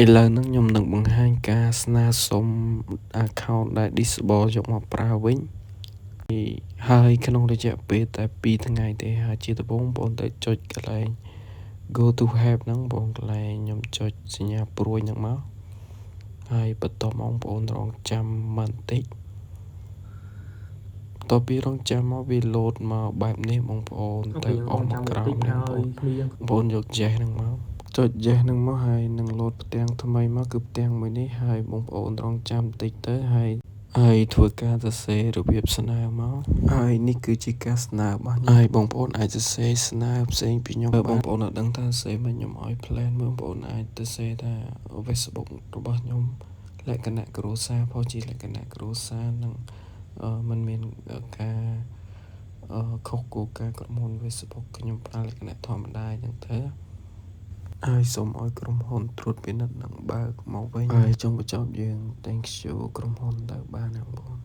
ឥឡូវហ្នឹងខ្ញុំនឹងបង្ហាញការស្នើសុំ account ដែល disable យកមកប្រើវិញហើយក្នុងរយៈពេលតែ2ថ្ងៃទេហើយជាដំបូងបងទៅចុចកន្លែង go to help ហ្នឹងបងកន្លែងខ្ញុំចុចសញ្ញាព្រួយហ្នឹងមកហើយបន្តបងប្អូនរងចាំបន្តិចតពីរងចាំមកវាលោតមកបែបនេះបងប្អូនទៅអស់មកក្រោមនេះបងប្អូនយក yes ហ្នឹងមកចុច yes ហ្នឹងមកហើយនឹងលោតផ្ទាំងថ្មីមកគឺផ្ទាំងមួយនេះហើយបងប្អូនរងចាំបន្តិចទៅហើយធ្វើការសរសេររបៀបស្នើមកហើយនេះគឺជាការស្នើរបស់ខ្ញុំហើយបងប្អូនអាចសរសេរស្នើផ្សេងពីខ្ញុំបងប្អូនអត់ដឹងថាសរសេរមកខ្ញុំឲ្យ plan បងប្អូនអាចសរសេរថា Facebook របស់ខ្ញុំលក្ខណៈគ្រួសារផងជាលក្ខណៈគ្រួសារនឹងมันមានការខុសគោលការណ៍ក្រុមហ៊ុន Facebook ខ្ញុំប្រើលក្ខណៈធម្មតាអញ្ចឹងទៅហើយសូមឲ្យក្រុមហ៊ុនត្រួតពិនិត្យនិងបើកមកវិញហើយចុងបញ្ចប់យើង thank you ក្រុមហ៊ុនទៅបានណាបងប្អូន